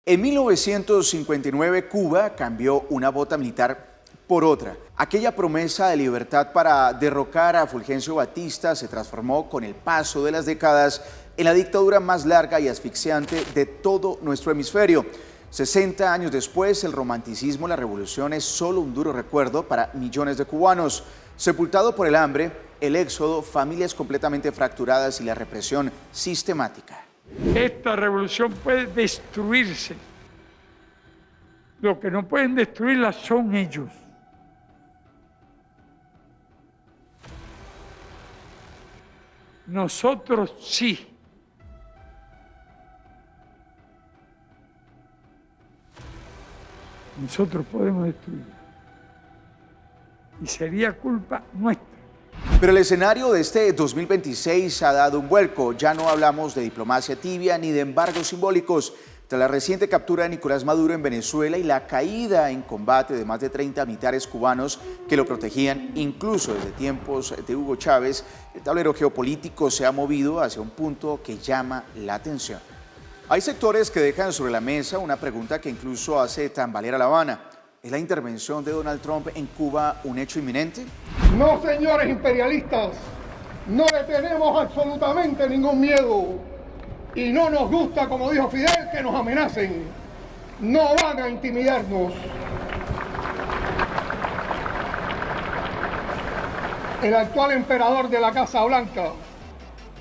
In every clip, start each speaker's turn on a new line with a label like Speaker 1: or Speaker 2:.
Speaker 1: En 1959, Cuba cambió una bota militar por otra. Aquella promesa de libertad para derrocar a Fulgencio Batista se transformó con el paso de las décadas en la dictadura más larga y asfixiante de todo nuestro hemisferio. 60 años después, el romanticismo de la revolución es solo un duro recuerdo para millones de cubanos. Sepultado por el hambre, el éxodo, familias completamente fracturadas y la represión sistemática.
Speaker 2: Esta revolución puede destruirse. Lo que no pueden destruirla son ellos. Nosotros sí. Nosotros podemos destruirla. Y sería culpa nuestra.
Speaker 1: Pero el escenario de este 2026 ha dado un vuelco. Ya no hablamos de diplomacia tibia ni de embargos simbólicos. Tras la reciente captura de Nicolás Maduro en Venezuela y la caída en combate de más de 30 militares cubanos que lo protegían, incluso desde tiempos de Hugo Chávez, el tablero geopolítico se ha movido hacia un punto que llama la atención. Hay sectores que dejan sobre la mesa una pregunta que incluso hace tambalear a La Habana. ¿Es la intervención de Donald Trump en Cuba un hecho inminente?
Speaker 3: No, señores imperialistas, no le tenemos absolutamente ningún miedo. Y no nos gusta, como dijo Fidel, que nos amenacen. No van a intimidarnos. El actual emperador de la Casa Blanca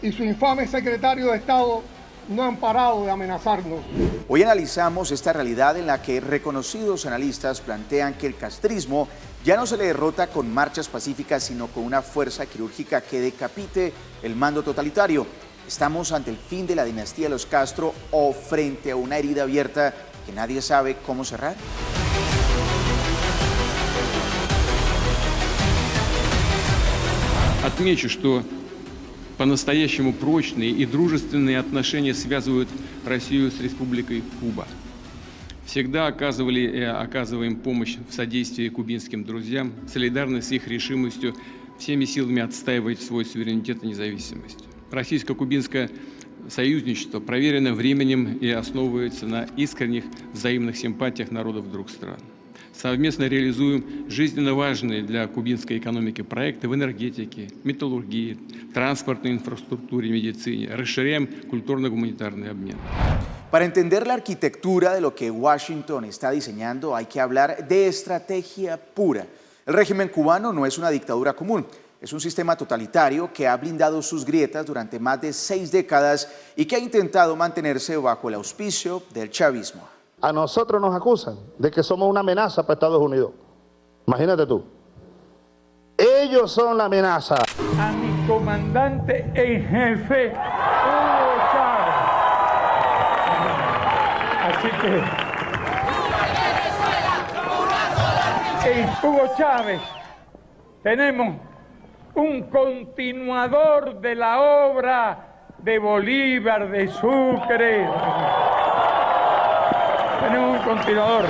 Speaker 3: y su infame secretario de Estado no han parado de amenazarnos.
Speaker 1: Hoy analizamos esta realidad en la que reconocidos analistas plantean que el castrismo ya no se le derrota con marchas pacíficas, sino con una fuerza quirúrgica que decapite el mando totalitario. ¿Estamos ante el fin de la dinastía de los Castro o frente a una herida abierta que nadie sabe cómo cerrar?
Speaker 4: Отмечу, что по-настоящему прочные и дружественные отношения связывают Россию с Республикой Куба. Всегда оказывали и оказываем помощь в содействии кубинским друзьям, солидарны с их решимостью всеми силами отстаивать свой суверенитет и независимость. Российско-кубинское союзничество проверено временем и основывается на искренних взаимных симпатиях народов двух стран. Совместно реализуем жизненно важные для кубинской экономики проекты в энергетике, металлургии, транспортной инфраструктуре, медицине. Расширяем культурно-гуманитарный обмен.
Speaker 1: Para entender la arquitectura de lo que Washington está diseñando, hay que hablar de estrategia pura. El régimen cubano no es una dictadura común. Es un sistema totalitario que ha blindado sus grietas durante más de 6 décadas y que ha intentado mantenerse bajo el auspicio del chavismo.
Speaker 5: A nosotros nos acusan de que somos una amenaza para Estados Unidos. Imagínate tú. Ellos son la amenaza.
Speaker 2: A mi comandante en jefe, Hugo Chávez. Así que en Hugo Chávez tenemos un continuador de la obra de Bolívar, de Sucre. Tenemos un continuador.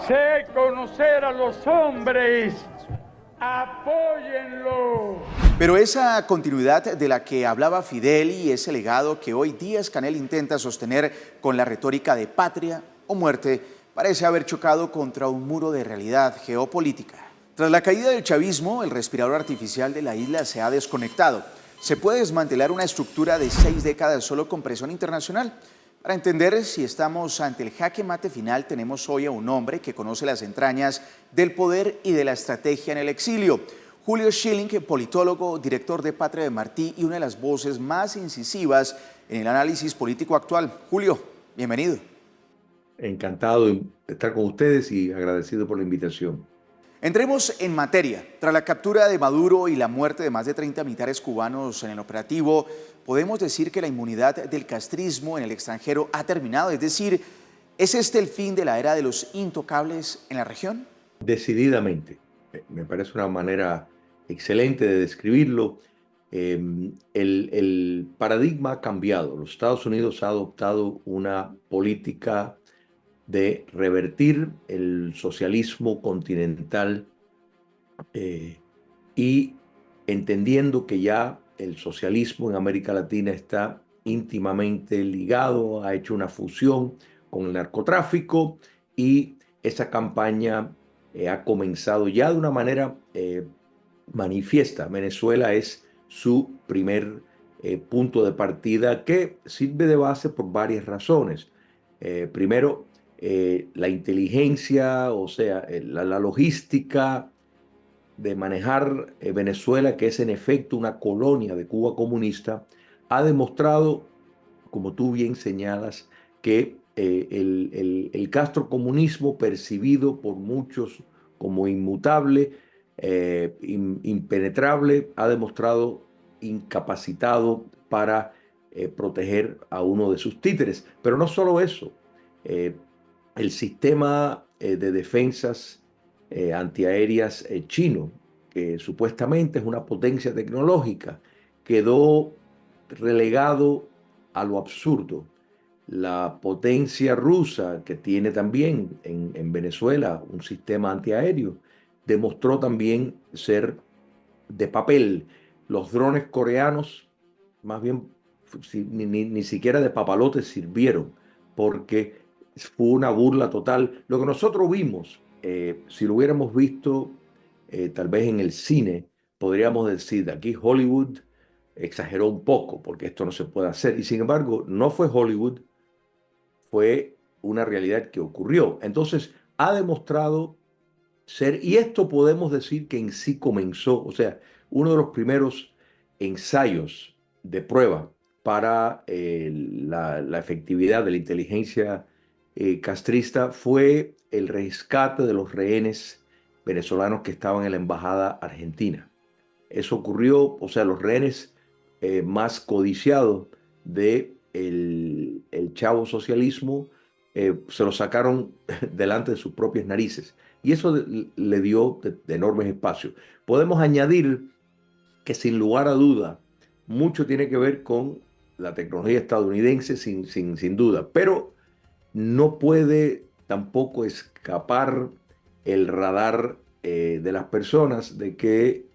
Speaker 2: Sé conocer a los hombres. Apóyenlo.
Speaker 1: Pero esa continuidad de la que hablaba Fidel y ese legado que hoy Díaz-Canel intenta sostener con la retórica de patria o muerte parece haber chocado contra un muro de realidad geopolítica. Tras la caída del chavismo, el respirador artificial de la isla se ha desconectado. ¿Se puede desmantelar una estructura de 6 décadas solo con presión internacional? Para entender si estamos ante el jaque mate final, tenemos hoy a un hombre que conoce las entrañas del poder y de la estrategia en el exilio. Julio Schilling, politólogo, director de Patria de Martí y una de las voces más incisivas en el análisis político actual. Julio, bienvenido.
Speaker 6: Encantado de estar con ustedes y agradecido por la invitación.
Speaker 1: Entremos en materia. Tras la captura de Maduro y la muerte de más de 30 militares cubanos en el operativo, podemos decir que la inmunidad del castrismo en el extranjero ha terminado. Es decir, ¿es este el fin de la era de los intocables en la región?
Speaker 6: Decididamente. Me parece una manera excelente de describirlo. El paradigma ha cambiado. Los Estados Unidos ha adoptado una política de revertir el socialismo continental y entendiendo que ya el socialismo en América Latina está íntimamente ligado, ha hecho una fusión con el narcotráfico y esa campaña ha comenzado ya de una manera manifiesta. Venezuela es su primer punto de partida que sirve de base por varias razones. Primero, la inteligencia, o sea, la logística de manejar Venezuela, que es en efecto una colonia de Cuba comunista, ha demostrado, como tú bien señalas, que el castrocomunismo percibido por muchos como inmutable, impenetrable, ha demostrado incapacitado para proteger a uno de sus títeres. Pero no solo eso, eh, el sistema de defensas antiaéreas chino, que supuestamente es una potencia tecnológica, quedó relegado a lo absurdo. La potencia rusa, que tiene también en Venezuela un sistema antiaéreo, demostró también ser de papel. Los drones coreanos, más bien, ni siquiera de papalotes sirvieron, porque fue una burla total. Lo que nosotros vimos, si lo hubiéramos visto tal vez en el cine, podríamos decir, de aquí Hollywood exageró un poco, porque esto no se puede hacer. Y sin embargo, no fue Hollywood, fue una realidad que ocurrió. Entonces, ha demostrado ser, y esto podemos decir que en sí comenzó, o sea, uno de los primeros ensayos de prueba para la efectividad de la inteligencia castrista fue el rescate de los rehenes venezolanos que estaban en la embajada argentina. Eso ocurrió, o sea, los rehenes más codiciados de el chavo socialismo se los sacaron delante de sus propias narices. Y eso le dio de enormes espacios. Podemos añadir que sin lugar a duda, mucho tiene que ver con la tecnología estadounidense, sin duda, pero no puede tampoco escapar el radar de las personas de que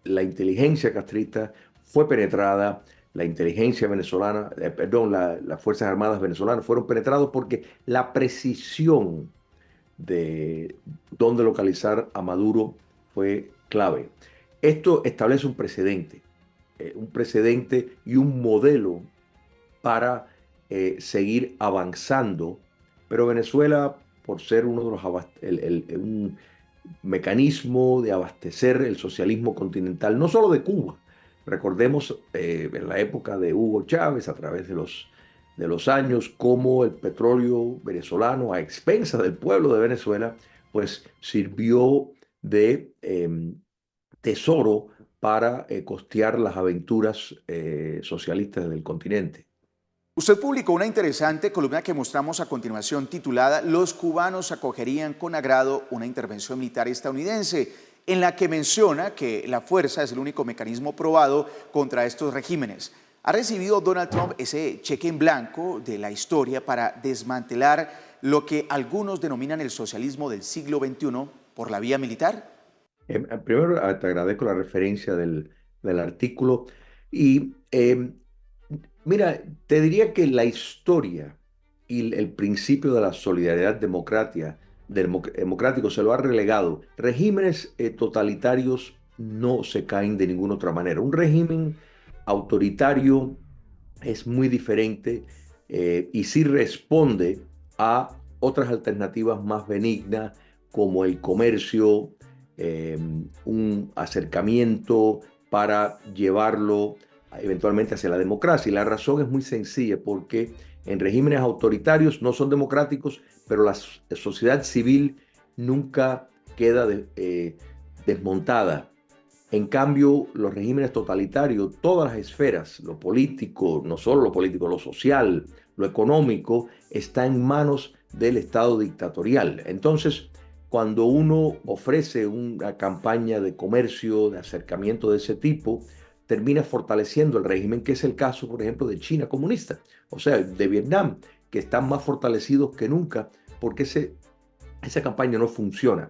Speaker 6: la inteligencia castrista fue penetrada, la inteligencia venezolana, perdón, las Fuerzas Armadas venezolanas fueron penetrados porque la precisión de dónde localizar a Maduro fue clave. Esto establece un precedente y un modelo para seguir avanzando, pero Venezuela, por ser uno de los un mecanismo de abastecer el socialismo continental, no solo de Cuba. Recordemos en la época de Hugo Chávez, a través de los años, cómo el petróleo venezolano, a expensas del pueblo de Venezuela, pues sirvió de tesoro para costear las aventuras socialistas del continente.
Speaker 1: Usted publicó una interesante columna que mostramos a continuación titulada «Los cubanos acogerían con agrado una intervención militar estadounidense», en la que menciona que la fuerza es el único mecanismo probado contra estos regímenes. ¿Ha recibido Donald Trump ese cheque en blanco de la historia para desmantelar lo que algunos denominan el socialismo del siglo XXI por la vía militar?
Speaker 6: Primero, te agradezco la referencia del artículo y mira, te diría que la historia y el principio de la solidaridad democrático se lo ha relegado. Regímenes totalitarios no se caen de ninguna otra manera. Un régimen autoritario es muy diferente y sí responde a otras alternativas más benignas como el comercio, un acercamiento para llevarlo eventualmente hacia la democracia. Y la razón es muy sencilla, porque en regímenes autoritarios no son democráticos, pero la sociedad civil nunca queda desmontada. En cambio, los regímenes totalitarios, todas las esferas, lo político, no solo lo político, lo social, lo económico, está en manos del Estado dictatorial. Entonces, cuando uno ofrece una campaña de comercio, de acercamiento de ese tipo, termina fortaleciendo el régimen, que es el caso, por ejemplo, de China comunista, o sea, de Vietnam, que están más fortalecidos que nunca, porque esa campaña no funciona.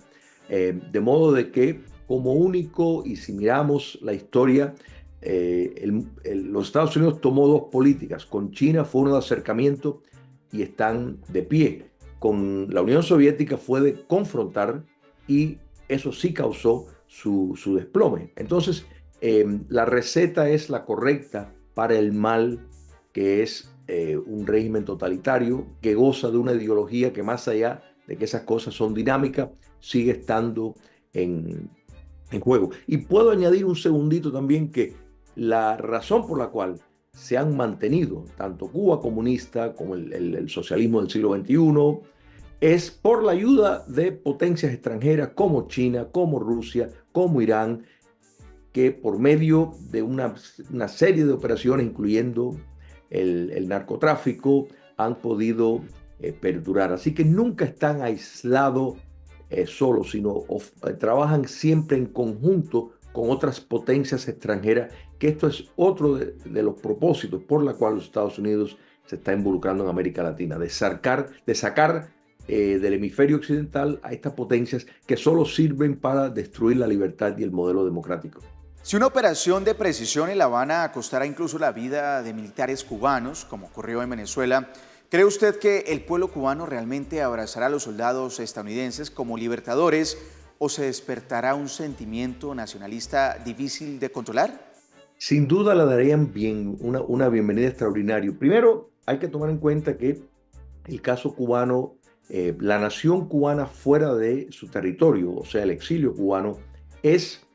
Speaker 6: De modo de que, como único, y si miramos la historia, los Estados Unidos tomó dos políticas. Con China fue uno de acercamiento y están de pie. Con la Unión Soviética fue de confrontar y eso sí causó su desplome. Entonces, la receta es la correcta para el mal que es un régimen totalitario que goza de una ideología que, más allá de que esas cosas son dinámicas, sigue estando en juego. Y puedo añadir un segundito también, que la razón por la cual se han mantenido tanto Cuba comunista como el socialismo del siglo XXI es por la ayuda de potencias extranjeras como China, como Rusia, como Irán, que por medio de una serie de operaciones, incluyendo el narcotráfico, han podido perdurar. Así que nunca están aislados solos, sino trabajan siempre en conjunto con otras potencias extranjeras, que esto es otro de los propósitos por la cual los Estados Unidos se está involucrando en América Latina, de sacar del hemisferio occidental a estas potencias que solo sirven para destruir la libertad y el modelo democrático.
Speaker 1: Si una operación de precisión en La Habana costara incluso la vida de militares cubanos, como ocurrió en Venezuela, ¿cree usted que el pueblo cubano realmente abrazará a los soldados estadounidenses como libertadores o se despertará un sentimiento nacionalista difícil de controlar?
Speaker 6: Sin duda le darían una bienvenida extraordinaria. Primero, hay que tomar en cuenta que el caso cubano, la nación cubana fuera de su territorio, o sea, el exilio cubano, es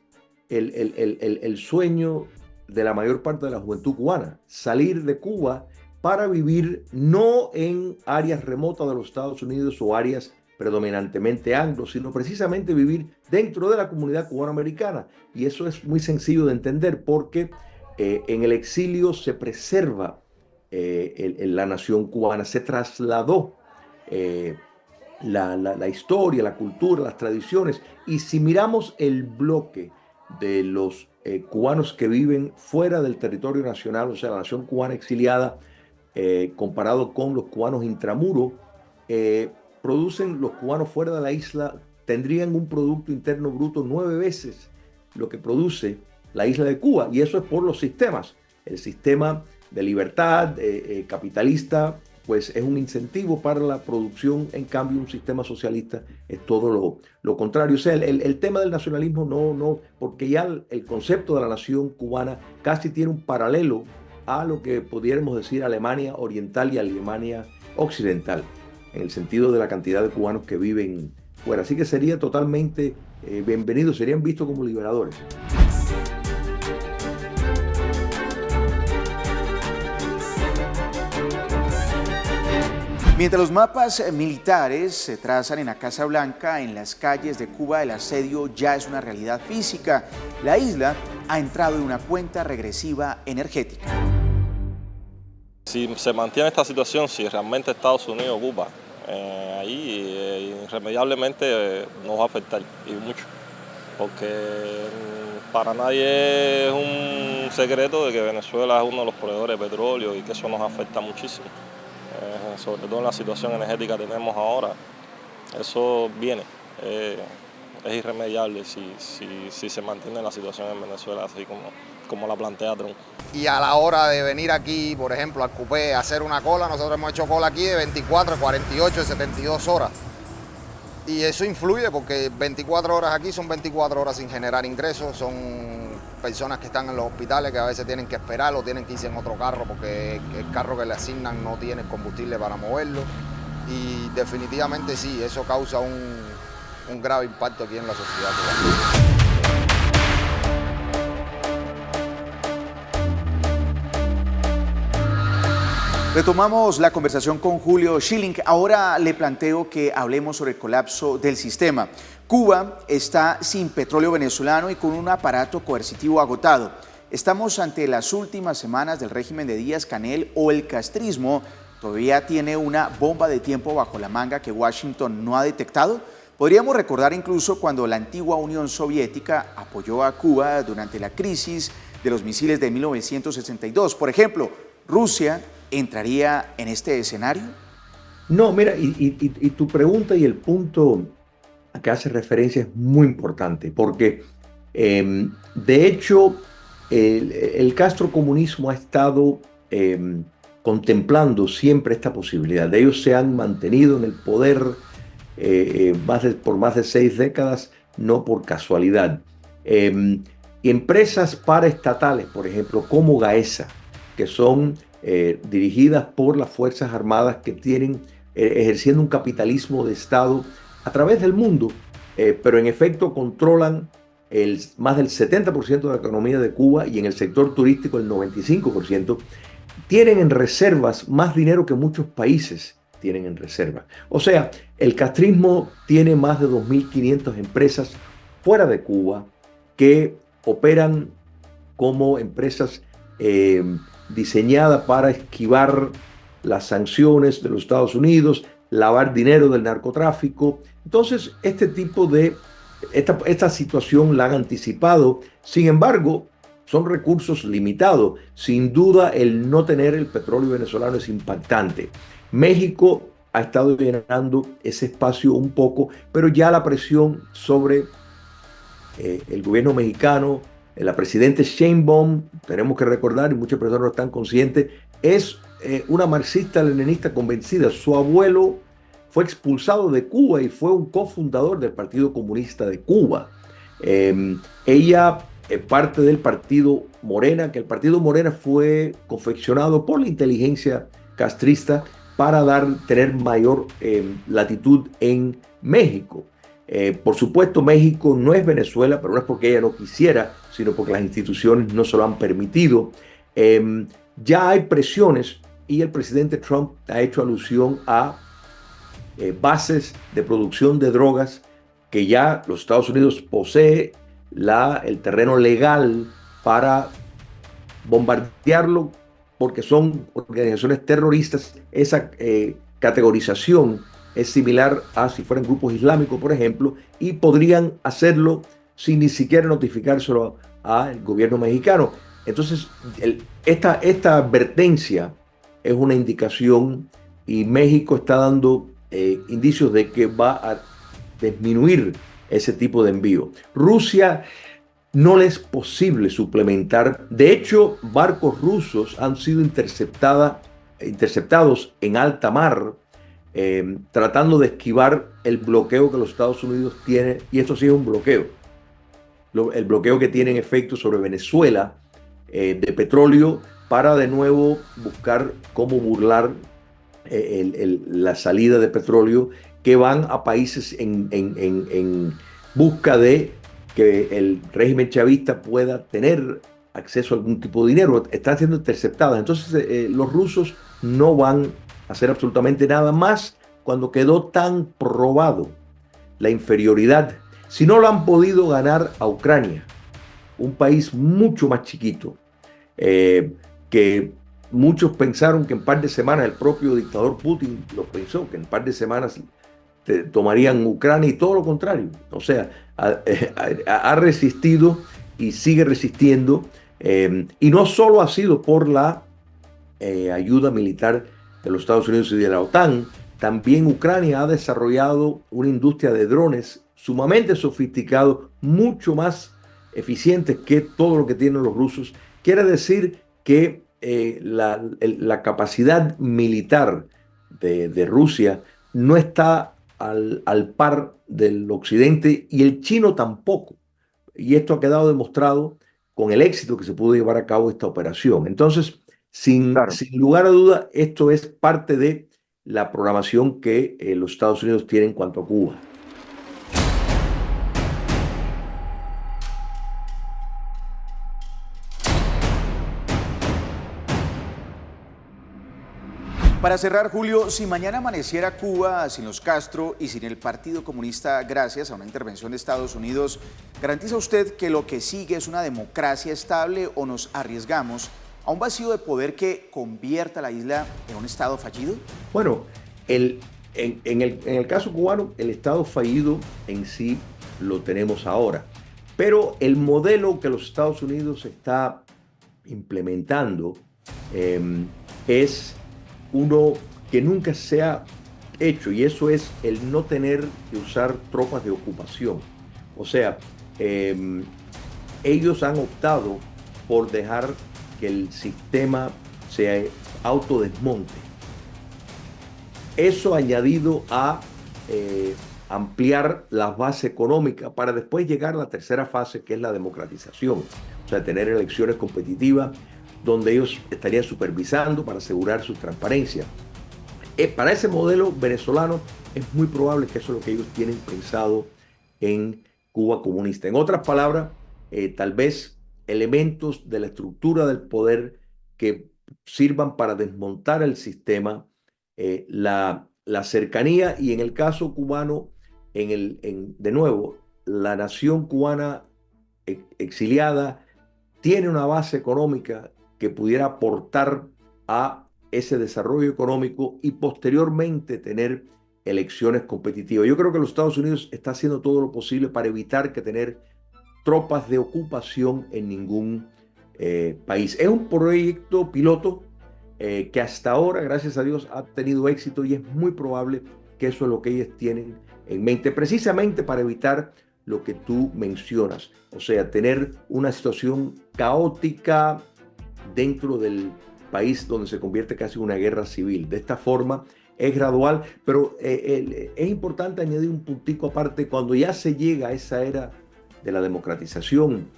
Speaker 6: el sueño de la mayor parte de la juventud cubana. Salir de Cuba para vivir no en áreas remotas de los Estados Unidos o áreas predominantemente anglo, sino precisamente vivir dentro de la comunidad cubanoamericana. Y eso es muy sencillo de entender, porque en el exilio se preserva la nación cubana, se trasladó la historia, la cultura, las tradiciones. Y si miramos el bloque de los cubanos que viven fuera del territorio nacional, o sea, la nación cubana exiliada, comparado con los cubanos intramuros, producen los cubanos fuera de la isla, tendrían un Producto Interno Bruto 9 veces lo que produce la isla de Cuba, y eso es por los sistemas. El sistema de libertad capitalista, pues es un incentivo para la producción. En cambio, un sistema socialista es todo lo contrario. O sea, el tema del nacionalismo no, porque ya el concepto de la nación cubana casi tiene un paralelo a lo que pudiéramos decir Alemania Oriental y Alemania Occidental, en el sentido de la cantidad de cubanos que viven fuera. Así que sería totalmente bienvenido, serían vistos como liberadores.
Speaker 1: Mientras los mapas militares se trazan en la Casa Blanca, en las calles de Cuba el asedio ya es una realidad física. La isla ha entrado en una cuenta regresiva energética.
Speaker 7: Si se mantiene esta situación, si realmente Estados Unidos ocupa, ahí irremediablemente nos va a afectar, y mucho. Porque para nadie es un secreto de que Venezuela es uno de los proveedores de petróleo y que eso nos afecta muchísimo. Sobre todo en la situación energética que tenemos ahora, eso viene, es irremediable si se mantiene la situación en Venezuela así como la plantea Trump.
Speaker 8: Y a la hora de venir aquí, por ejemplo, al cupé a hacer una cola, nosotros hemos hecho cola aquí de 24, 48, 72 horas. Y eso influye porque 24 horas aquí son 24 horas sin generar ingresos, son personas que están en los hospitales que a veces tienen que esperar o tienen que irse en otro carro porque el carro que le asignan no tiene combustible para moverlo. Y definitivamente sí, eso causa un grave impacto aquí en la sociedad cubana.
Speaker 1: Retomamos la conversación con Julio Schilling. Ahora le planteo que hablemos sobre el colapso del sistema. Cuba está sin petróleo venezolano y con un aparato coercitivo agotado. ¿Estamos ante las últimas semanas del régimen de Díaz-Canel o el castrismo todavía tiene una bomba de tiempo bajo la manga que Washington no ha detectado? Podríamos recordar incluso cuando la antigua Unión Soviética apoyó a Cuba durante la crisis de los misiles de 1962. Por ejemplo, Rusia ¿entraría en este escenario?
Speaker 6: No, mira, y tu pregunta y el punto a que hace referencia es muy importante, porque de hecho el castrocomunismo ha estado contemplando siempre esta posibilidad. Ellos se han mantenido en el poder por más de 6 décadas, no por casualidad. Empresas paraestatales, por ejemplo, como Gaesa, que son dirigidas por las Fuerzas Armadas que tienen ejerciendo un capitalismo de Estado a través del mundo, pero en efecto controlan más del 70% de la economía de Cuba y en el sector turístico el 95%, tienen en reservas más dinero que muchos países tienen en reserva. O sea, el castrismo tiene más de 2.500 empresas fuera de Cuba que operan como empresas diseñadas para esquivar las sanciones de los Estados Unidos, lavar dinero del narcotráfico. Entonces, esta situación la han anticipado. Sin embargo, son recursos limitados. Sin duda, el no tener el petróleo venezolano es impactante. México ha estado llenando ese espacio un poco, pero ya la presión sobre el gobierno mexicano, la presidenta Sheinbaum, tenemos que recordar, y muchas personas no están conscientes, es una marxista-leninista convencida. Su abuelo fue expulsado de Cuba y fue un cofundador del Partido Comunista de Cuba. Ella parte del partido Morena, que el partido Morena fue confeccionado por la inteligencia castrista para tener mayor latitud en México. Por supuesto, México no es Venezuela, pero no es porque ella no quisiera, sino porque las instituciones no se lo han permitido. Ya hay presiones y el presidente Trump ha hecho alusión a bases de producción de drogas que ya los Estados Unidos posee el terreno legal para bombardearlo porque son organizaciones terroristas. Esa categorización es similar a si fueran grupos islámicos, por ejemplo, y podrían hacerlo sin ni siquiera notificárselo al gobierno mexicano. Entonces, esta advertencia es una indicación y México está dando indicios de que va a disminuir ese tipo de envío. Rusia no le es posible suplementar. De hecho, barcos rusos han sido interceptados en alta mar, tratando de esquivar el bloqueo que los Estados Unidos tienen, y esto sí es un bloqueo. El bloqueo que tiene en efecto sobre Venezuela de petróleo para de nuevo buscar cómo burlar la salida de petróleo que van a países en busca de que el régimen chavista pueda tener acceso a algún tipo de dinero. Están siendo interceptadas. Entonces los rusos no van a hacer absolutamente nada más cuando quedó tan probado la inferioridad. Si no lo han podido ganar a Ucrania, un país mucho más chiquito, que muchos pensaron que en un par de semanas, el propio dictador Putin lo pensó, que en un par de semanas tomarían Ucrania, y todo lo contrario. O sea, ha resistido y sigue resistiendo, y no solo ha sido por la ayuda militar de los Estados Unidos y de la OTAN, también Ucrania ha desarrollado una industria de drones sumamente sofisticado, mucho más eficientes que todo lo que tienen los rusos. Quiere decir que la capacidad militar de Rusia no está al par del occidente, y el chino tampoco. Y esto ha quedado demostrado con el éxito que se pudo llevar a cabo esta operación. Entonces, sin lugar a duda, esto es parte de la programación que los Estados Unidos tienen en cuanto a Cuba.
Speaker 1: Para cerrar, Julio, si mañana amaneciera Cuba sin los Castro y sin el Partido Comunista gracias a una intervención de Estados Unidos, ¿garantiza usted que lo que sigue es una democracia estable o nos arriesgamos a un vacío de poder que convierta a la isla en un Estado fallido?
Speaker 6: Bueno, en el caso cubano, el Estado fallido en sí lo tenemos ahora. Pero el modelo que los Estados Unidos está implementando es uno que nunca se ha hecho, y eso es el no tener que usar tropas de ocupación. O sea, ellos han optado por dejar que el sistema se autodesmonte. Eso añadido a ampliar la base económica para después llegar a la tercera fase, que es la democratización. O sea, tener elecciones competitivas donde ellos estarían supervisando para asegurar su transparencia. Para ese modelo venezolano es muy probable que eso es lo que ellos tienen pensado en Cuba comunista. En otras palabras, tal vez elementos de la estructura del poder que sirvan para desmontar el sistema, la cercanía, y en el caso cubano, de nuevo, la nación cubana exiliada tiene una base económica que pudiera aportar a ese desarrollo económico y posteriormente tener elecciones competitivas. Yo creo que los Estados Unidos está haciendo todo lo posible para evitar que tener tropas de ocupación en ningún país. Es un proyecto piloto que hasta ahora, gracias a Dios, ha tenido éxito, y es muy probable que eso es lo que ellos tienen en mente, precisamente para evitar lo que tú mencionas, o sea, tener una situación caótica dentro del país donde se convierte casi en una guerra civil. De esta forma es gradual, pero es importante añadir un puntico aparte. Cuando ya se llega a esa era de la democratización,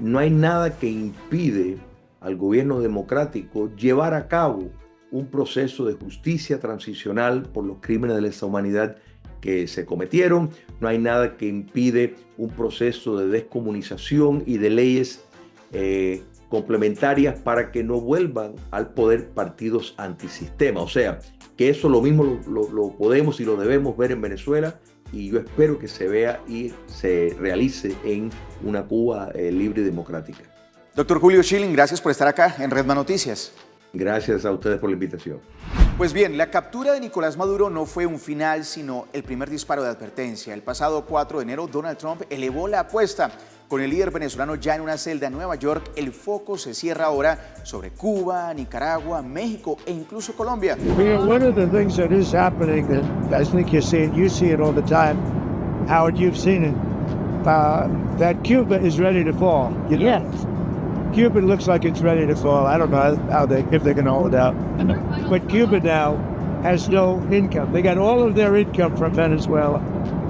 Speaker 6: no hay nada que impide al gobierno democrático llevar a cabo un proceso de justicia transicional por los crímenes de lesa humanidad que se cometieron. No hay nada que impide un proceso de descomunización y de leyes complementarias para que no vuelvan al poder partidos antisistema. O sea, que eso lo mismo lo podemos y lo debemos ver en Venezuela, y yo espero que se vea y se realice en una Cuba libre y democrática.
Speaker 1: Doctor Julio Schilling, gracias por estar acá en Redman Noticias.
Speaker 6: Gracias a ustedes por la invitación.
Speaker 1: Pues bien, la captura de Nicolás Maduro no fue un final, sino el primer disparo de advertencia. El pasado 4 de enero, Donald Trump elevó la apuesta. Con el líder venezolano ya en una celda en Nueva York, el foco se cierra ahora sobre Cuba, Nicaragua, México e incluso Colombia.
Speaker 2: One of the things that is happening that I think you see it all the time, Howard, you've seen it, that Cuba is ready to fall. You know? Yes. Cuba looks like it's ready to fall. I don't know if they're going to hold out. But Cuba now has no income. They got all of their income from Venezuela,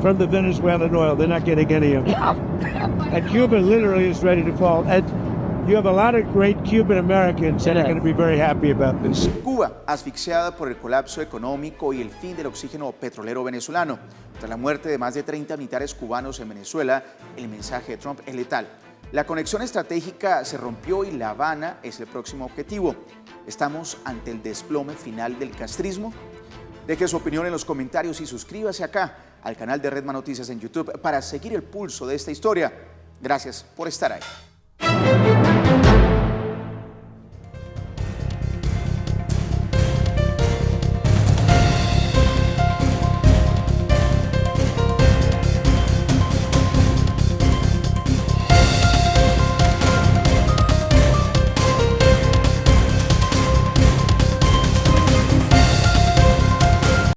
Speaker 2: from the Venezuelan oil. They're not getting any of it. And Cuba literally is ready to fall. And you have a lot of great Cuban Americans that are going to be very happy about this.
Speaker 1: Cuba, asfixiada por el colapso económico y el fin del oxígeno petrolero venezolano. Tras la muerte de más de 30 militares cubanos en Venezuela, el mensaje de Trump es letal. La conexión estratégica se rompió y La Habana es el próximo objetivo. ¿Estamos ante el desplome final del castrismo? Deje su opinión en los comentarios y suscríbase acá al canal de Redman Noticias en YouTube para seguir el pulso de esta historia. Gracias por estar ahí.